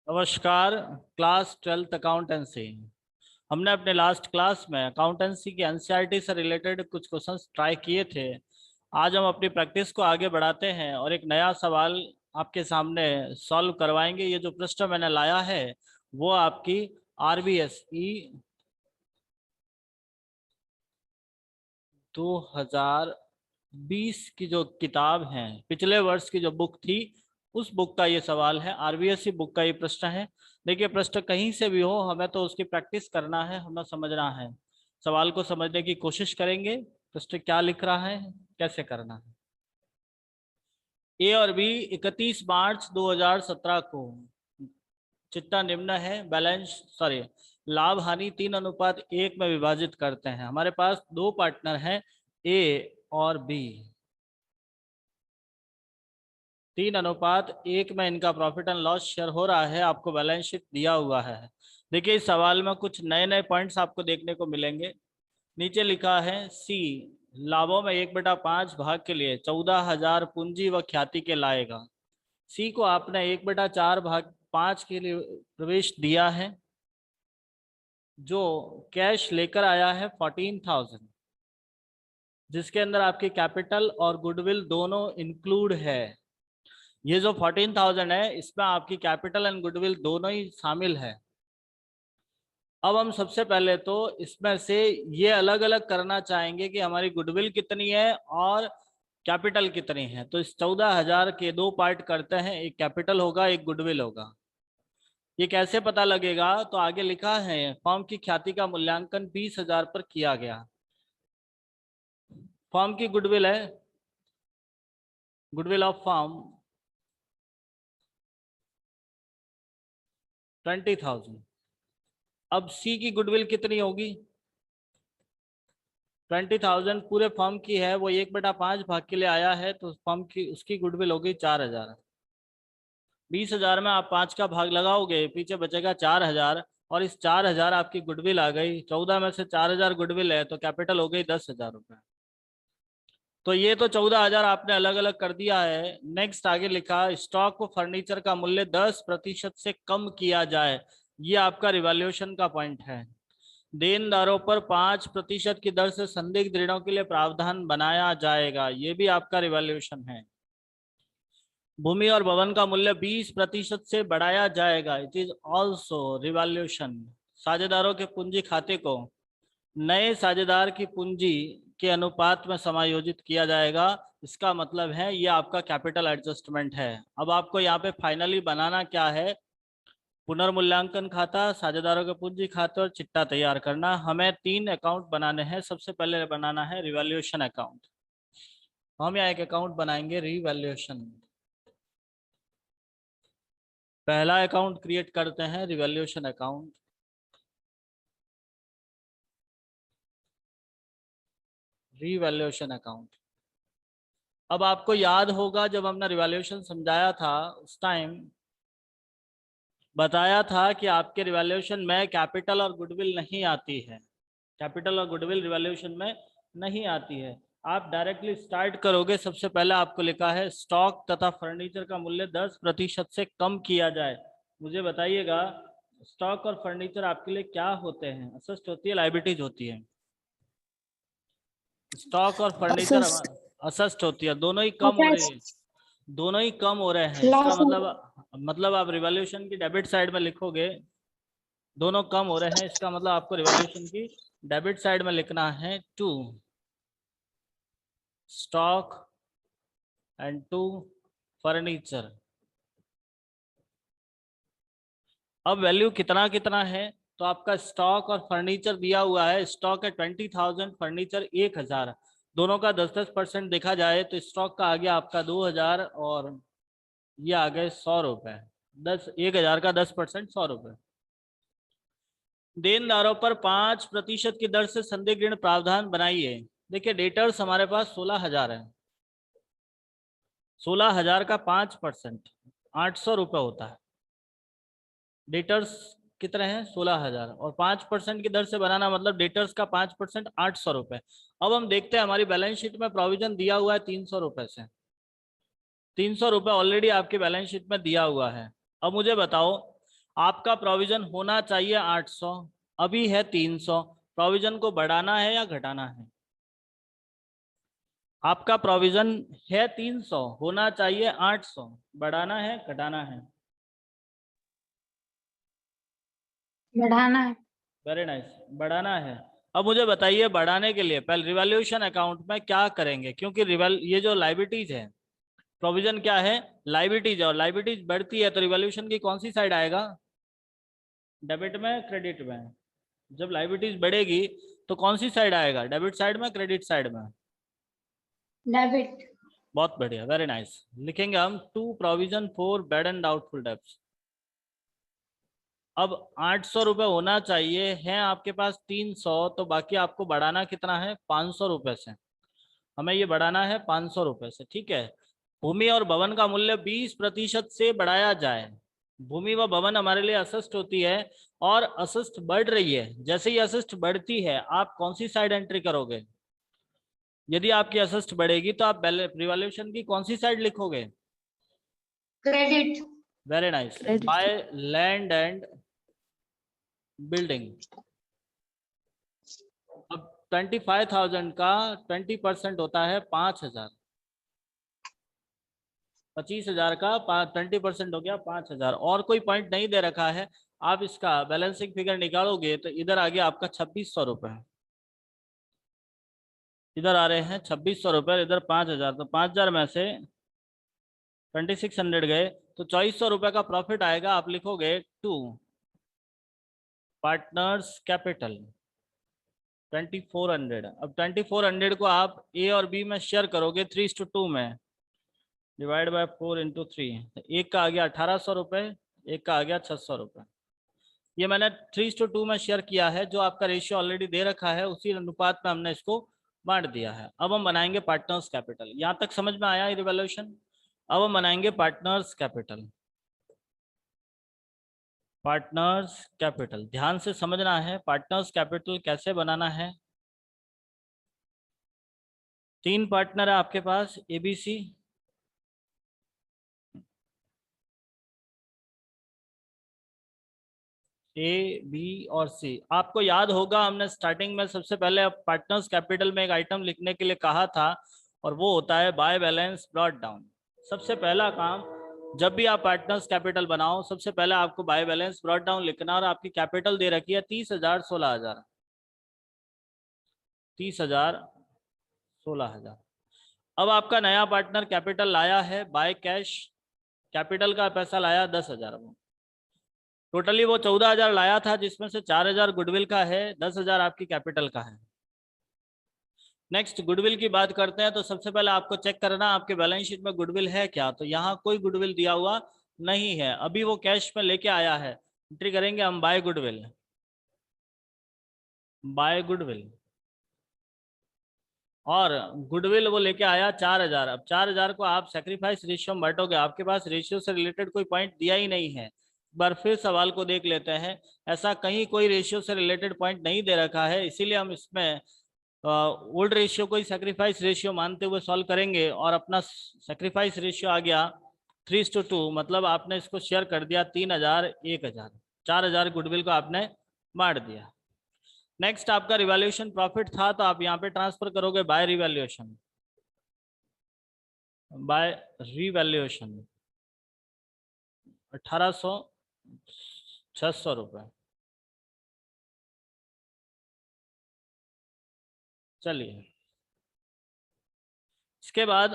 नमस्कार। Class 12th accountancy. हमने अपने लास्ट क्लास में अकाउंटेंसी की एनसीईआरटी से रिलेटेड कुछ क्वेश्चंस ट्राई किए थे। आज हम अपनी प्रैक्टिस को आगे बढ़ाते हैं और एक नया सवाल आपके सामने सॉल्व करवाएंगे। ये जो प्रश्न मैंने लाया है वो आपकी आरबीएसई 2020 की जो किताब है, पिछले वर्ष की जो बुक थी, उस बुक का ये सवाल है। आरबीएसई बुक का ये प्रश्न है। देखिए, प्रश्न कहीं से भी हो, हमें तो उसकी प्रैक्टिस करना है, हमें समझना है। सवाल को समझने की कोशिश करेंगे। प्रश्न क्या लिख रहा है, कैसे करना है। ए और बी 31 मार्च 2017 को चिट्ठा निम्न है। लाभ हानि 3:1 में विभाजित करते हैं। हमारे पास दो पार्टनर हैं, ए और बी। 3:1 में इनका प्रॉफिट एंड लॉस शेयर हो रहा है। आपको बैलेंस शीट दिया हुआ है। देखिए, इस सवाल में कुछ नए नए पॉइंट्स आपको देखने को मिलेंगे। नीचे लिखा है सी, लाभों में 1/5 भाग के लिए 14,000 पूंजी व ख्याति के लाएगा। सी को आपने 1/4 भाग 5 के लिए प्रवेश दिया है, जो कैश लेकर आया है 14,000, जिसके अंदर आपकी कैपिटल और गुडविल दोनों इंक्लूड है। ये जो 14,000 है, इसमें आपकी कैपिटल एंड गुडविल दोनों ही शामिल है। अब हम सबसे पहले तो इसमें से ये अलग अलग करना चाहेंगे कि हमारी गुडविल कितनी है और कैपिटल कितनी है। तो इस 14,000 के दो पार्ट करते हैं, एक कैपिटल होगा, एक गुडविल होगा। ये कैसे पता लगेगा? तो आगे लिखा है, फर्म की ख्याति का मूल्यांकन 20,000 पर किया गया। फर्म की गुडविल है, गुडविल ऑफ फर्म 20,000। अब सी की गुडविल कितनी होगी? 20,000 पूरे फर्म की है, वो 1/5 भाग के लिए आया है, तो फर्म की उसकी गुडविल होगी 4,000। 20,000 में आप 5 का भाग लगाओगे, पीछे बचेगा 4,000, और इस 4,000 आपकी गुडविल आ गई। 14 में से 4,000 गुडविल है, तो कैपिटल हो गई 10,000 रुपये। तो ये तो 14,000 आपने अलग अलग कर दिया है। नेक्स्ट आगे लिखा, स्टॉक व फर्नीचर का मूल्य 10% से कम किया जाए। ये आपका रिवैल्यूएशन का पॉइंट है। देनदारों पर 5% की दर से संदिग्ध ऋणों के लिए प्रावधान बनाया जाएगा। ये भी आपका रिवैल्यूएशन है। भूमि और भवन का मूल्य 20% से बढ़ाया जाएगा। It is also revaluation. साझेदारों के पूंजी खाते को नए साझेदार की पूंजी के अनुपात में समायोजित किया जाएगा। इसका मतलब है ये आपका कैपिटल एडजस्टमेंट है। अब आपको यहाँ पे फाइनली बनाना क्या है? पुनर्मूल्यांकन खाता, साझेदारों के पूंजी खाते और चिट्टा तैयार करना। हमें 3 अकाउंट बनाने हैं। सबसे पहले बनाना है रिवैल्यूएशन अकाउंट। हम यहाँ एक अकाउंट बनाएंगे, रिवैल्यूएशन। पहला अकाउंट क्रिएट करते हैं, रिवैल्यूएशन अकाउंट। Revaluation account. अब आपको याद होगा, जब हमने रिवैल्यूएशन समझाया था उस टाइम बताया था कि आपके रिवैल्यूएशन में कैपिटल और गुडविल नहीं आती है। कैपिटल और गुडविल रिवैल्यूएशन में नहीं आती है। आप डायरेक्टली स्टार्ट करोगे। सबसे पहले आपको लिखा है स्टॉक तथा फर्नीचर का मूल्य 10% से कम किया जाए। मुझे बताइएगा, स्टॉक और फर्नीचर आपके लिए क्या होते हैं? असेस्ट होती है, लायबिलिटीज होती है? स्टॉक और फर्नीचर असेस्ट होती है। दोनों ही कम हो रही है, दोनों ही कम हो रहे हैं। इसका मतलब आप रिवैल्यूएशन की डेबिट साइड में लिखोगे, दोनों कम हो रहे हैं। इसका मतलब आपको रिवैल्यूएशन की डेबिट साइड में लिखना है to stock and to furniture. अब वैल्यू कितना कितना है? तो आपका स्टॉक और फर्नीचर दिया हुआ है। स्टॉक है 20,000, फर्नीचर 1,000। दोनों का 10-10% देखा जाए तो स्टॉक का आ गया आपका 2,000 और ये आ गए 100 रुपए। 1,000 का 10% 100 रुपए। देनदारों पर 5% की दर से संदिग्ध ऋण प्रावधान बनाइए। देखिए, डेटर्स हमारे पास 16,000 है। 16,000 का 5% 800 रुपए होता है। डेटर्स कितने हैं? 16,000, और 5% की दर से बनाना मतलब डेटर्स का 5% 800 रुपए। अब हम देखते हैं, हमारी बैलेंस शीट में प्रोविजन दिया हुआ है 300 रुपए से। 300 रुपए ऑलरेडी आपकी बैलेंस शीट में दिया हुआ है। अब मुझे बताओ, आपका प्रोविजन होना चाहिए 800, अभी है 300, प्रोविजन को बढ़ाना है या घटाना है? आपका प्रोविजन है 300, होना चाहिए 800, बढ़ाना है घटाना है? बढ़ाना है। वेरी नाइस, बढ़ाना है। अब मुझे बताइए बढ़ाने के लिए पहले रिवैल्यूएशन अकाउंट में क्या करेंगे, क्योंकि ये जो लाइबिलिटीज है, प्रोविजन क्या है? लाइबिलिटीज, और लाइबिलिटीज बढ़ती है तो रिवैल्यूएशन की कौन सी साइड आएगा? डेबिट में, क्रेडिट में? जब लाइबिलिटीज बढ़ेगी तो कौन सी साइड आएगा? डेबिट साइड में, क्रेडिट साइड में? डेबिट। बहुत बढ़िया, वेरी नाइस। लिखेंगे हम to provision for bad and doubtful debts. अब 800 रुपये होना चाहिए, है आपके पास 300, तो बाकी आपको बढ़ाना कितना है? 500 रुपये से। हमें ये बढ़ाना है 500 रुपये से, ठीक है। भूमि और भवन का मूल्य 20% से बढ़ाया जाए। भूमि व भवन हमारे लिए असिस्ट होती है, और असिस्ट बढ़ रही है। जैसे ही असिस्ट बढ़ती है आप कौन सी साइड एंट्री करोगे? यदि आपकी असिस्ट बढ़ेगी तो आप रिवैल्यूएशन की कौन सी साइड लिखोगे? Credit. Very nice. By land and building. अब 25,000 का 20% होता है 5,000। 25,000 का 20% हो गया 5,000। और कोई पॉइंट नहीं दे रखा है। आप इसका बैलेंसिंग फिगर निकालोगे तो इधर आ गया आपका 2,600 रुपये। इधर आ रहे हैं 2,600 रुपये, इधर 5,000, तो 5,000 में से 2,600 गए तो 2,400 रुपये का प्रॉफिट आएगा। आप लिखोगे टू पार्टनर्स कैपिटल 2,400। अब 2,400 को आप ए और बी में शेयर करोगे 3:2 में, डिवाइड बाय 4 × 3। एक का आ गया 1,800 रुपये, एक का आ गया 600 रुपये। ये मैंने 3:2 में शेयर किया है, जो आपका रेशियो ऑलरेडी दे रखा है उसी अनुपात में हमने इसको बांट दिया है। अब हम बनाएंगे पार्टनर्स कैपिटल। यहाँ तक समझ में आया रिवैल्यूएशन? अब हम बनाएंगे पार्टनर्स कैपिटल। पार्टनर्स कैपिटल ध्यान से समझना है, पार्टनर्स कैपिटल कैसे बनाना है। 3 पार्टनर है आपके पास, एबीसी, ए, बी और सी। आपको याद होगा हमने स्टार्टिंग में सबसे पहले पार्टनर्स कैपिटल में एक आइटम लिखने के लिए कहा था, और वो होता है बाय बैलेंस ब्रॉट डाउन। सबसे पहला काम, जब भी आप पार्टनर्स कैपिटल बनाओ सबसे पहले आपको बाय बैलेंस ब्रॉट डाउन लिखना। और आपकी कैपिटल दे रखी है 30,000, 16,000, 30,000, 16,000। अब आपका नया पार्टनर कैपिटल लाया है बाय कैश, कैपिटल का पैसा लाया 10,000। टोटली वो 14,000 लाया था, जिसमें से 4,000 गुडविल का है, 10,000 आपकी कैपिटल का है। नेक्स्ट गुडविल की बात करते हैं, तो सबसे पहले आपको चेक करना आपके बैलेंस शीट में गुडविल है क्या। तो यहाँ कोई गुडविल दिया हुआ नहीं है, अभी वो कैश में लेके आया है। एंट्री करेंगे हम बाय गुडविल, बाय गुडविल। और गुडविल वो लेके आया 4,000। अब 4,000 को आप सेक्रीफाइस रेशियो में बांटोगे, आपके पास रेशियो से रिलेटेड कोई पॉइंट दिया ही नहीं है। एक बार फिर सवाल को देख लेते हैं, ऐसा कहीं कोई रेशियो से रिलेटेड पॉइंट नहीं दे रखा है, इसीलिए हम इसमें ओल्ड रेशियो को ही सेक्रीफाइस रेशियो मानते हुए सॉल्व करेंगे। और अपना सेक्रीफाइस रेशियो आ गया 3:2, मतलब आपने इसको शेयर कर दिया 3,000, 1,000, 4,000 गुडविल को आपने बांट दिया। नेक्स्ट आपका रिवैल्यूएशन प्रॉफिट था, तो आप यहाँ पे ट्रांसफर करोगे बाय रिवैल्यूएशन, बाय रिवैल्यूएशन 1,800, 600 रुपये। चलिए, इसके बाद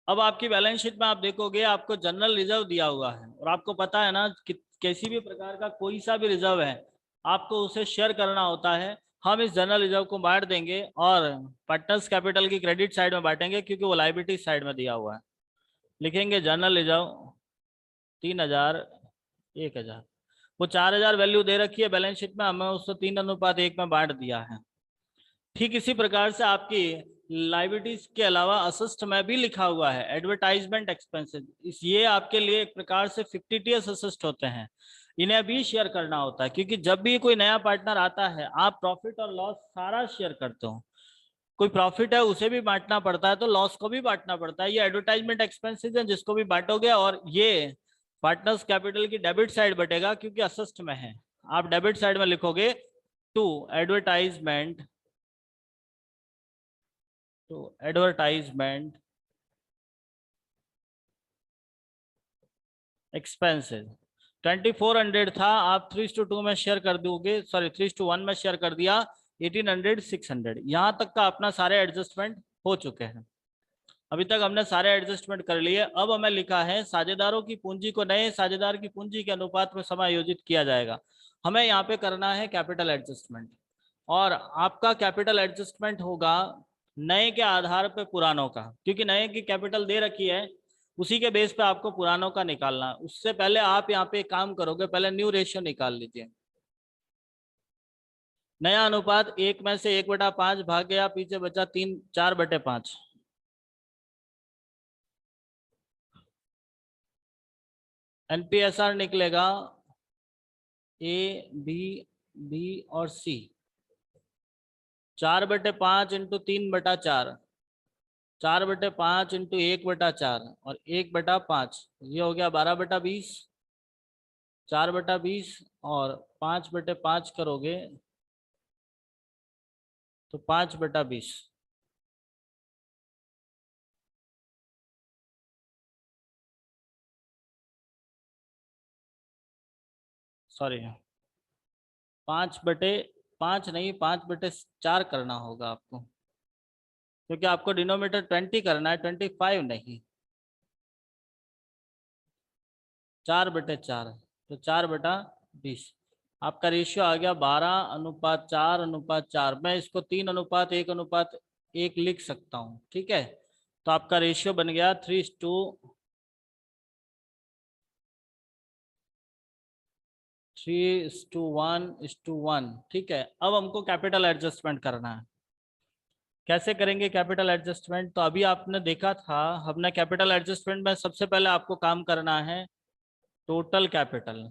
अब आपकी बैलेंस शीट में आप देखोगे आपको जनरल रिजर्व दिया हुआ है, और आपको पता है ना कि किसी भी प्रकार का कोई सा भी रिजर्व है आपको उसे शेयर करना होता है। हम इस जनरल रिजर्व को बांट देंगे और पार्टनर्स कैपिटल की क्रेडिट साइड में बांटेंगे, क्योंकि वो लाइबिलिटी साइड में दिया हुआ है। लिखेंगे जनरल रिजर्व 3,000, 1,000। वो 4,000 वैल्यू दे रखी है बैलेंस शीट में, हमें उसको 3:1 में बांट दिया है। ठीक इसी प्रकार से आपकी लाइबिलिटीज के अलावा असिस्ट में भी लिखा हुआ है एडवर्टाइजमेंट एक्सपेंसेस। ये आपके लिए एक प्रकार से फिक्टिटियस असिस्ट होते हैं, इन्हें भी शेयर करना होता है, क्योंकि जब भी कोई नया पार्टनर आता है आप प्रॉफिट और लॉस सारा शेयर करते हो। कोई प्रॉफिट है उसे भी बांटना पड़ता है, तो लॉस को भी बांटना पड़ता है। ये एडवर्टाइजमेंट एक्सपेंसेस हैं जिसको भी बांटोगे, और ये पार्टनर्स कैपिटल की डेबिट साइड बटेगा क्योंकि असिस्ट में है। आप डेबिट साइड में लिखोगे टू एडवर्टाइजमेंट एक्सपेंसेस 2400 था, आप 3:2 में शेयर कर दोगे, सॉरी 3:1 में शेयर कर दिया, 1800 600। यहाँ तक का अपना सारे एडजस्टमेंट हो चुके हैं। अभी तक हमने सारे एडजस्टमेंट कर लिए। अब हमें लिखा है साझेदारों की पूंजी को नए साझेदार की पूंजी के अनुपात में समायोजित किया जाएगा। हमें यहाँ पे करना है कैपिटल एडजस्टमेंट, और आपका कैपिटल एडजस्टमेंट होगा नए के आधार पे पुरानों का, क्योंकि नए की कैपिटल दे रखी है, उसी के बेस पे आपको पुरानों का निकालना है। उससे पहले आप यहाँ पे काम करोगे, पहले न्यू रेशियो निकाल लीजिए। नया अनुपात 1 में से 1/5 भाग गया, पीछे बचा 4/5। एनपीएसआर निकलेगा ए बी और सी। 4/5 इंटू 3/4, 4/5 इंटू 1/4 और 1/5, ये हो गया 12/20। 4/20 और 5/5 करोगे तो 5/20। सॉरी 5/5 नहीं, 5/4 करना होगा आपको, क्योंकि आपको डिनोमिनेटर 20 करना है, 25 नहीं। 4/4 तो 4/20। आपका रेशियो आ गया 12:4:4। मैं इसको 3:1:1 लिख सकता हूँ, ठीक है। तो आपका रेशियो बन गया 3:1:1, ठीक है। अब हमको कैपिटल एडजस्टमेंट करना है। कैसे करेंगे कैपिटल एडजस्टमेंट? तो अभी आपने देखा था, हमने कैपिटल एडजस्टमेंट में सबसे पहले आपको काम करना है टोटल कैपिटल।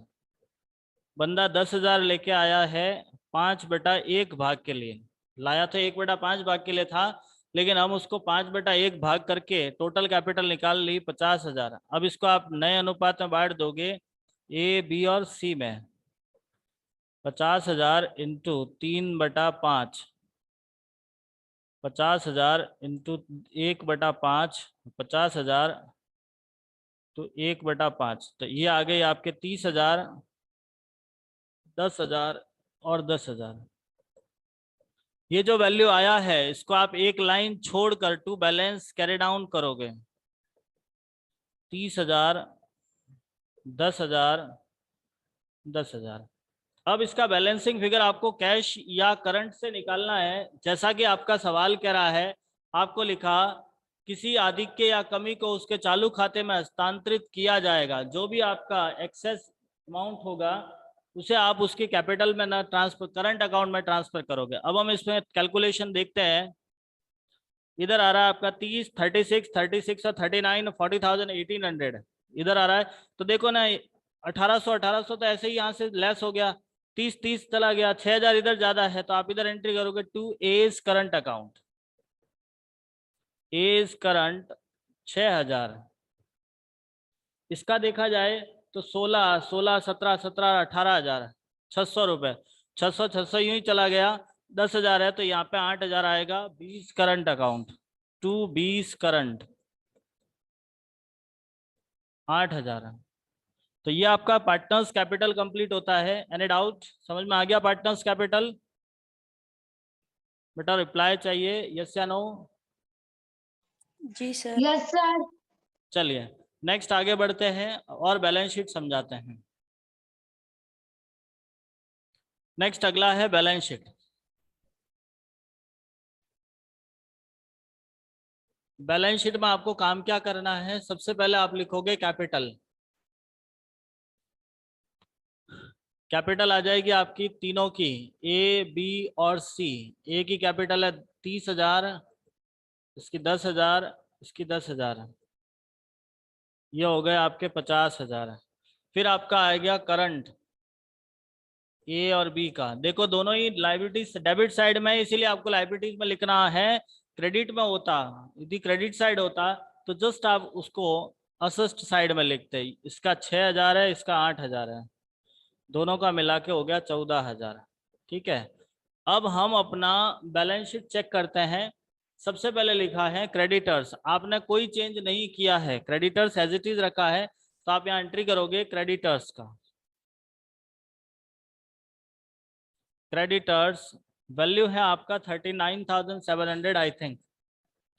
बंदा 10,000 लेके आया है 5/1 भाग के लिए, लाया था 1/5 भाग के लिए था, लेकिन हम उसको 5/1 भाग करके टोटल कैपिटल निकाल ली 50,000। अब इसको आप नए अनुपात में बांट दोगे ए बी और सी में। 50,000 इंटू 3/5, 50,000 इंटू 1/5, 50,000 तो 1/5, तो ये आ गई आपके 30,000, 10,000 और 10,000। ये जो वैल्यू आया है इसको आप एक लाइन छोड़कर टू बैलेंस कैरी डाउन करोगे। 30,000, 10,000, 10,000। अब इसका बैलेंसिंग फिगर आपको कैश या करंट से निकालना है। जैसा कि आपका सवाल कह रहा है, आपको लिखा किसी आधिक्य या कमी को उसके चालू खाते में हस्तांतरित किया जाएगा। जो भी आपका एक्सेस अमाउंट होगा उसे आप उसके कैपिटल में ना ट्रांसफर, करंट अकाउंट में ट्रांसफर करोगे। अब हम इसमें कैलकुलेशन देखते हैं। इधर आ रहा है आपका 30, 36 और 39, 40,000, 1800 इधर आ रहा है। तो देखो ना 1800 तो ऐसे ही यहाँ से लेस हो गया, 30 चला गया, 6,000 इधर ज्यादा है, तो आप इधर एंट्री करोगे to as current account. As current 6,000। इसका देखा जाए तो 16, 17, 18,000, 600 रुपए, 600 यूं ही चला गया। 10,000 है तो यहाँ पे 8,000 आएगा। 20 करंट अकाउंट टू 20 करंट 8,000। तो ये आपका पार्टनर्स कैपिटल कंप्लीट होता है। Any doubt? समझ में आ गया पार्टनर्स कैपिटल? बेटा रिप्लाई चाहिए, यस या नो? जी सर। Yes sir. चलिए नेक्स्ट आगे बढ़ते हैं और बैलेंस शीट समझाते हैं। नेक्स्ट अगला है बैलेंस शीट। बैलेंस शीट में आपको काम क्या करना है? सबसे पहले आप लिखोगे कैपिटल। कैपिटल आ जाएगी आपकी तीनों की, ए बी और सी। ए की कैपिटल है 30,000, इसकी 10,000, इसकी 10,000, ये हो गए आपके 50,000। फिर आपका आ गया करंट ए और बी का। देखो दोनों ही लाइबिलिटीज डेबिट साइड में है, इसीलिए आपको लाइबिलिटीज में लिखना है। क्रेडिट में होता, यदि क्रेडिट साइड होता तो जस्ट आप उसको असिस्ट साइड में लिखते हैं, इसका 6,000 है, इसका 8,000 है, दोनों का मिला के हो गया 14,000। ठीक है, अब हम अपना बैलेंस शीट चेक करते हैं। सबसे पहले लिखा है क्रेडिटर्स, आपने कोई चेंज नहीं किया है, क्रेडिटर्स एज इट इज रखा है, तो आप यहाँ एंट्री करोगे क्रेडिटर्स का। क्रेडिटर्स वैल्यू है आपका 39,700, आई थिंक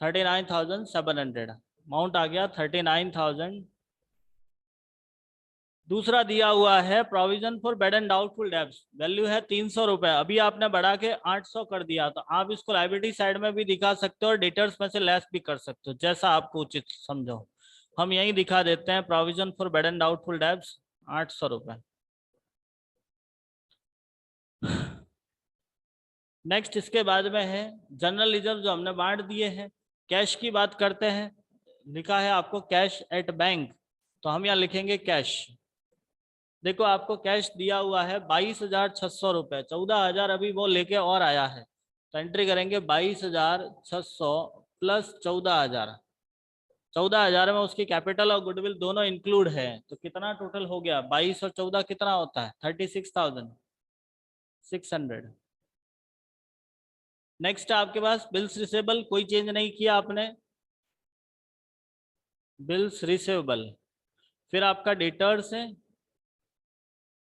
39,700 अमाउंट आ गया 39,000। दूसरा दिया हुआ है provision for bad and doubtful debts, value है 300 रुपए, अभी आपने बढ़ा के 800 कर दिया, तो आप इसको लायबिलिटी साइड में भी दिखा सकते हो और डेटर्स में से लेस भी कर सकते हो, जैसा आपको उचित समझो। हम यही दिखा देते हैं provision for bad and doubtful debts 800 रुपए। नेक्स्ट इसके बाद में है जनरल रिजर्व, जो हमने बांट दिए हैं। कैश की बात करते हैं, लिखा है आपको कैश एट बैंक, तो हम यहाँ लिखेंगे कैश। देखो आपको कैश दिया हुआ है 22,600 रुपये, 14,000 अभी वो लेके और आया है, तो एंट्री करेंगे 22,600 प्लस 14,000। 14,000 में उसकी कैपिटल और गुडविल दोनों इंक्लूड है, तो कितना टोटल हो गया? 22 और 14 कितना होता है? 36,600। नेक्स्ट आपके पास बिल्स रिसेबल, कोई चेंज नहीं किया आपने, बिल्स रिसेबल। फिर आपका डेटर्स है,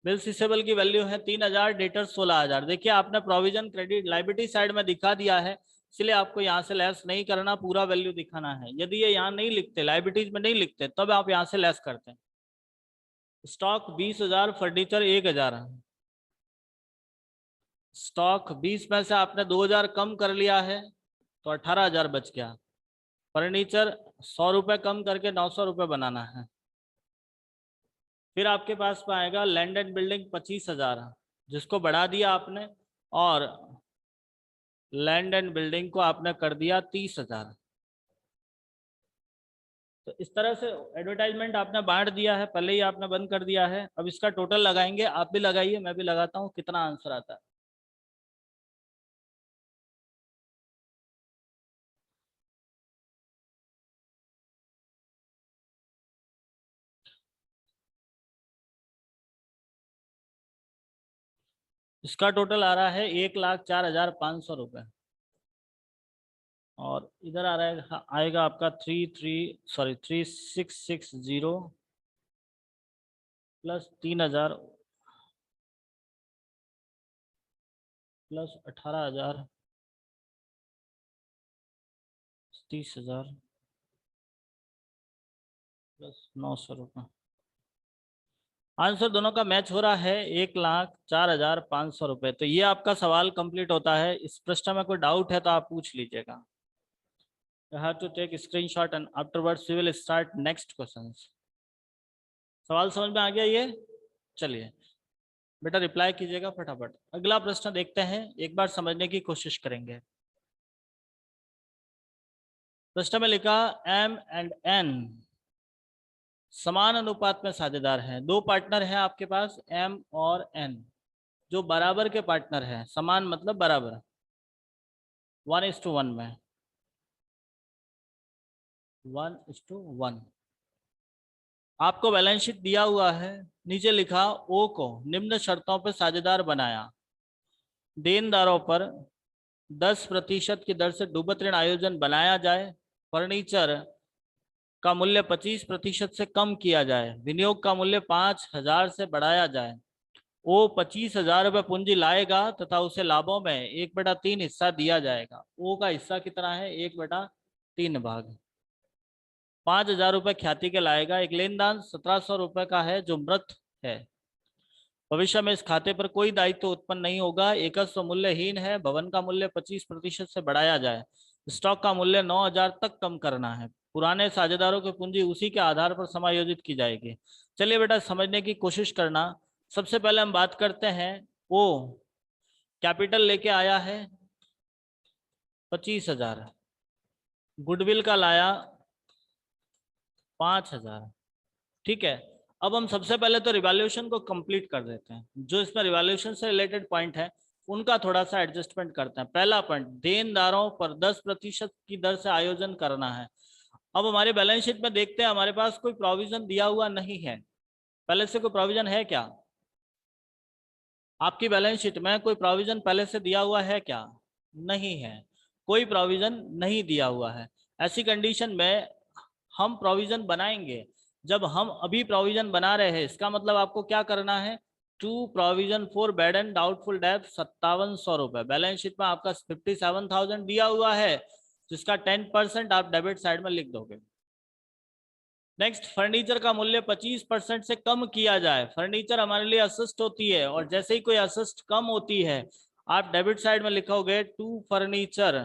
बिल्स रिसेबल की वैल्यू है 3,000, डेटर्स 16,000। देखिए आपने प्रोविजन क्रेडिट लायबिलिटी साइड में दिखा दिया है, इसलिए आपको यहाँ से लेस नहीं करना, पूरा वैल्यू दिखाना है। यदि ये यहाँ नहीं लिखते, लायबिलिटीज में नहीं लिखते, तब आप यहाँ से लेस करते हैं। Stock 20,000, furniture 1,000। स्टॉक 20 में से आपने 2,000 कम कर लिया है, तो 18,000 बच गया। फर्नीचर 100 रुपये कम करके 900 रुपये बनाना है। फिर आपके पास में आएगा लैंड एंड बिल्डिंग 25,000, जिसको बढ़ा दिया आपने, और लैंड एंड बिल्डिंग को आपने कर दिया 30,000। तो इस तरह से एडवर्टाइजमेंट आपने बांट दिया है, पहले ही आपने बंद कर दिया है। अब इसका टोटल लगाएंगे, आप भी लगाइए, मैं भी लगाता हूँ, कितना आंसर आता है। इसका टोटल आ रहा है 1,04,500 रुपये, और इधर आ रहा है, आएगा आपका 3660 प्लस 3,000 प्लस 18,000 30,000 प्लस 900 रुपये। आंसर दोनों का मैच हो रहा है 1,04,500 रुपये। तो ये आपका सवाल कंप्लीट होता है। इस प्रश्न में कोई डाउट है तो आप पूछ लीजिएगा। You have to take screenshot and afterwards we will start next questions. सवाल समझ में आ गया ये? चलिए बेटा रिप्लाई कीजिएगा फटाफट। अगला प्रश्न देखते हैं, एक बार समझने की कोशिश करेंगे। प्रश्न में लिखा M and N समान अनुपात में साझेदार हैं। दो पार्टनर हैं आपके पास M और N, जो बराबर के पार्टनर हैं। समान मतलब बराबर, 1:1 में, 1:1। आपको बैलेंस शीट दिया हुआ है, नीचे लिखा ओ को निम्न शर्तों पर साझेदार बनाया। देनदारों पर 10% की दर से डूबत ऋण आयोजन बनाया जाए, फर्नीचर का मूल्य 25% से कम किया जाए, विनियोग का मूल्य 5,000 से बढ़ाया जाए। ओ 25,000 रुपये पूंजी लाएगा तथा उसे लाभों में 1/3 हिस्सा दिया जाएगा। ओ का हिस्सा कितना है? 1/3 भाग। 5,000 रुपये ख्याति के लाएगा। एक लेनदान 1,700 रुपये का है जो मृत है। भविष्य में इस खाते पर कोई दायित्व उत्पन्न नहीं होगा। एकस्व मूल्यहीन है। भवन का मूल्य 25% से बढ़ाया जाए। स्टॉक का मूल्य 9,000 तक कम करना है। पुराने साझेदारों की पूंजी उसी के आधार पर समायोजित की जाएगी। चलिए बेटा समझने की कोशिश करना। सबसे पहले हम बात करते हैं, ओ कैपिटल लेके आया है 25,000, गुडविल का लाया 5,000। ठीक है, अब हम सबसे पहले तो रिवैल्यूएशन को कंप्लीट कर देते हैं। जो इसमें रिवैल्यूएशन से रिलेटेड पॉइंट है उनका थोड़ा सा एडजस्टमेंट करते हैं। पहला पॉइंट, देनदारों पर 10% की दर से आयोजन करना है। अब हमारे बैलेंस शीट में देखते हैं, हमारे पास कोई प्रोविजन दिया हुआ नहीं है। पहले से कोई प्रोविजन है क्या? आपकी बैलेंस शीट में कोई प्रोविजन पहले से दिया हुआ है क्या? नहीं है, कोई प्रोविजन नहीं दिया हुआ है। ऐसी कंडीशन में हम प्रोविजन बनाएंगे। जब हम अभी प्रोविजन बना रहे हैं, इसका मतलब आपको क्या करना है, to provision for bad and doubtful डेब्ट 5700 रुपए। बैलेंस शीट में आपका 57,000 दिया हुआ है, जिसका 10% आप डेबिट साइड में लिख दोगे। नेक्स्ट, फर्नीचर का मूल्य 25% से कम किया जाए। फर्नीचर हमारे लिए असिस्ट होती है, और जैसे ही कोई असिस्ट कम होती है, आप डेबिट साइड में लिखोगे टू फर्नीचर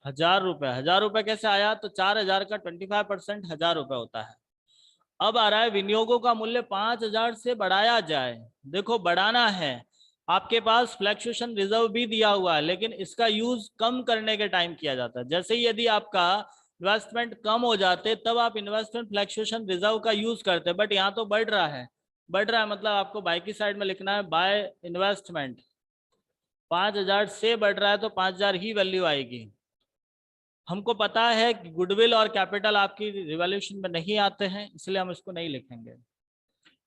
1000 रुपए। 1000 रुपए कैसे आया? तो 4000 का 25% 1000 रुपए होता है। अब आ रहा है विनियोगों का मूल्य 5000 से बढ़ाया जाए। देखो, बढ़ाना है। आपके पास फ्लैक्चुएशन रिजर्व भी दिया हुआ है, लेकिन इसका यूज कम करने के टाइम किया जाता है। जैसे ही यदि आपका इन्वेस्टमेंट कम हो जाते, तब आप इन्वेस्टमेंट फ्लैक्चुएशन रिजर्व का यूज करते हैं। बट यहाँ तो बढ़ रहा है। बढ़ रहा है मतलब आपको बाय की साइड में लिखना है, बाय इन्वेस्टमेंट 5000 से बढ़ रहा है तो 5000 ही वैल्यू आएगी। हमको पता है कि गुडविल और कैपिटल आपकी रिवैल्यूएशन में नहीं आते हैं, इसलिए हम इसको नहीं लिखेंगे।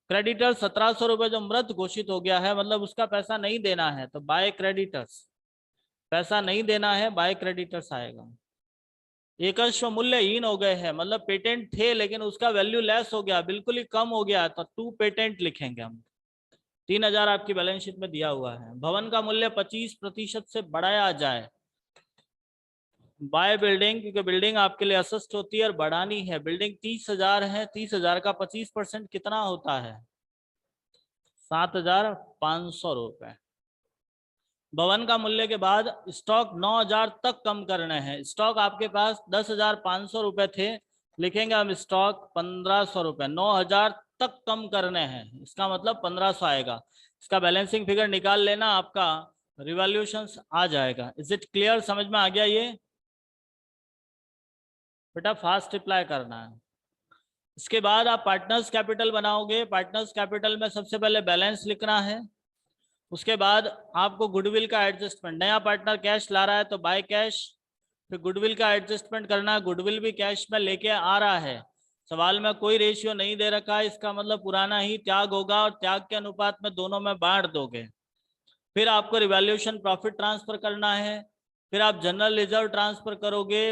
क्रेडिटर्स 1700 रुपए जो मृत घोषित हो गया है, मतलब उसका पैसा नहीं देना है, तो बाय क्रेडिटर्स। पैसा नहीं देना है, बाय क्रेडिटर्स आएगा। एकस्व मूल्यहीन हो गए हैं, मतलब पेटेंट थे लेकिन उसका वैल्यू लेस हो गया, बिल्कुल ही कम हो गया, तो टू पेटेंट लिखेंगे हम। 3000 आपकी बैलेंस शीट में दिया हुआ है। भवन का मूल्य 25% से बढ़ाया जाए। बाय बिल्डिंग, क्योंकि बिल्डिंग आपके लिए असिस्ट होती है और बढ़ानी है। बिल्डिंग 30,000 है, 30,000 का 25% कितना होता है? 7,500 रुपए। भवन का मूल्य के बाद स्टॉक 9,000 तक कम करने हैं। स्टॉक आपके पास 10,500 रुपए थे, लिखेंगे हम स्टॉक 1,500 रुपए। 9,000 तक कम करने हैं, इसका मतलब 1,500 आएगा। इसका बैलेंसिंग फिगर निकाल लेना, आपका रिवैल्यूएशन आ जाएगा। Is it clear? समझ में आ गया ये? बेटा फास्ट रिप्लाई करना है। इसके बाद आप पार्टनर्स कैपिटल बनाओगे। पार्टनर्स कैपिटल में सबसे पहले बैलेंस लिखना है। उसके बाद आपको गुडविल का एडजस्टमेंट, नया पार्टनर कैश ला रहा है तो बाय कैश, फिर गुडविल का एडजस्टमेंट करना है। गुडविल भी कैश में लेके आ रहा है, सवाल में कोई रेशियो नहीं दे रखा है, इसका मतलब पुराना ही त्याग होगा, और त्याग के अनुपात में दोनों में बांट दोगे। फिर आपको रिवैल्यूएशन प्रॉफिट ट्रांसफर करना है। फिर आप जनरल रिजर्व ट्रांसफर करोगे,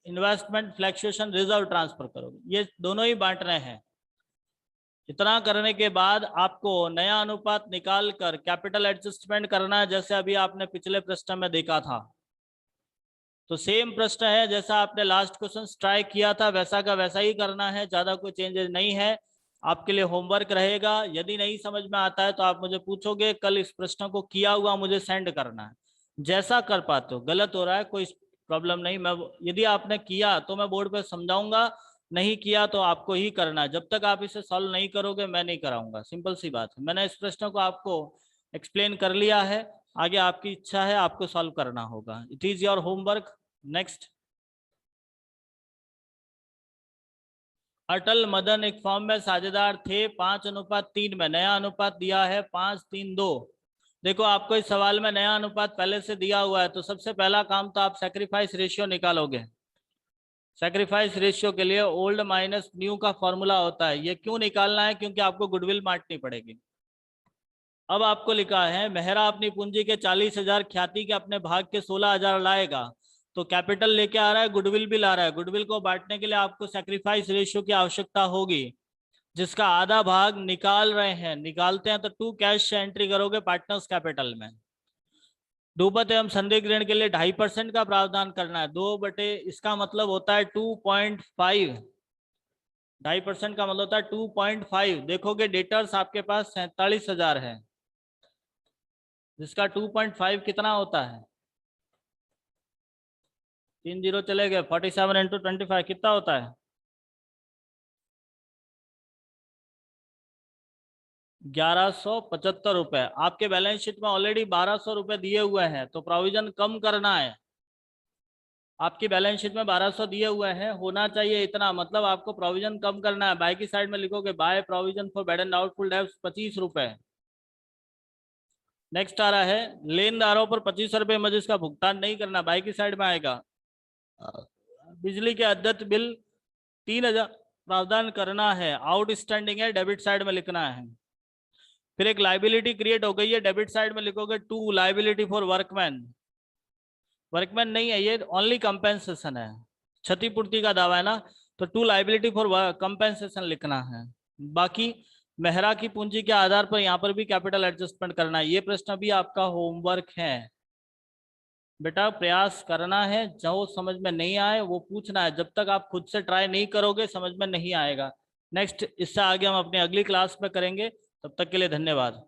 इन्वेस्टमेंट फ्लैक्चुएशन रिजर्व ट्रांसफर करोगे, ये दोनों ही बांटने हैं। इतना करने के बाद आपको नया अनुपात निकाल कर कैपिटल एडजस्टमेंट करना है, जैसे अभी आपने पिछले प्रश्न में देखा था। तो सेम प्रश्न है, जैसा आपने लास्ट क्वेश्चन ट्राई किया था वैसा का वैसा ही करना है, ज्यादा कोई चेंजेस नहीं है। आपके लिए होमवर्क रहेगा। यदि नहीं समझ में आता है तो आप मुझे पूछोगे, कल इस प्रश्न को किया हुआ मुझे सेंड करना है। जैसा कर पाते हो, गलत हो रहा है कोई प्रॉब्लम नहीं, मैं यदि आपने किया तो मैं बोर्ड पे समझाऊंगा, नहीं किया तो आपको ही करना है। जब तक आप इसे सॉल्व नहीं करोगे मैं नहीं कराऊंगा, सिंपल सी बात है। मैंने इस प्रश्न को आपको एक्सप्लेन कर लिया है, आगे आपकी इच्छा है, आपको सॉल्व करना होगा। It is your homework. Next, Atal Madan एक फॉर्म में साझेदार थे 5:3 में, नया अनुपात दिया है 5:3:2। देखो, आपको इस सवाल में नया अनुपात पहले से दिया हुआ है, तो सबसे पहला काम तो आप सैक्रिफाइस रेशियो निकालोगे। सैक्रिफाइस रेशियो के लिए ओल्ड माइनस न्यू का फॉर्मूला होता है। ये क्यों निकालना है? क्योंकि आपको गुडविल बांटनी पड़ेगी। अब आपको लिखा है, मेहरा अपनी पूंजी के 40,000 ख्याति के अपने भाग के 16,000 लाएगा, तो कैपिटल लेके आ रहा है, गुडविल भी ला रहा है। गुडविल को बांटने के लिए आपको सैक्रिफाइस रेशियो की आवश्यकता होगी, जिसका आधा भाग निकाल रहे हैं। निकालते हैं तो टू कैश से एंट्री करोगे पार्टनर्स कैपिटल में। डूबत एवं संदिग्ध ऋण के लिए 2.5% का प्रावधान करना है। 2/, इसका मतलब होता है 2.5। 2.5% का मतलब होता है 2.5। देखोगे डेटर्स आपके पास 47,000 है, जिसका 2.5 कितना होता है? 3 जीरो चले गए, 47 इंटू 25 कितना होता है? 1175 रुपए। आपके बैलेंस शीट में ऑलरेडी 1200 रुपए दिए हुए हैं, तो प्रोविजन कम करना है। आपकी बैलेंस शीट में 1200 दिए हुए हैं, होना चाहिए इतना, मतलब आपको प्रोविजन कम करना है। बाय की साइड में लिखोगे, by provision for bad and doubtful debts 25 रुपए। नेक्स्ट आ रहा है, लेनदारों पर 25 रुपए में जिसका भुगतान नहीं करना, बाय की साइड में आएगा। बिजली के अद्यत बिल 3000 प्रावधान करना है, आउटस्टैंडिंग है, डेबिट साइड में लिखना है। फिर एक लाइबिलिटी क्रिएट हो गई है, डेबिट साइड में लिखोगे 2 लाइबिलिटी फॉर वर्कमैन। वर्कमैन नहीं है ये, ओनली कंपेंसेशन है, क्षतिपूर्ति का दावा है ना, तो 2 लाइबिलिटी फॉर कंपेंसेशन लिखना है। बाकी मेहरा की पूंजी के आधार पर यहाँ पर भी कैपिटल एडजस्टमेंट करना है। ये प्रश्न भी आपका होमवर्क है बेटा, प्रयास करना है, जो समझ में नहीं आए वो पूछना है। जब तक आप खुद से ट्राई नहीं करोगे समझ में नहीं आएगा। नेक्स्ट इससे आगे हम अपनी अगली क्लास में करेंगे। तब तक के लिए धन्यवाद।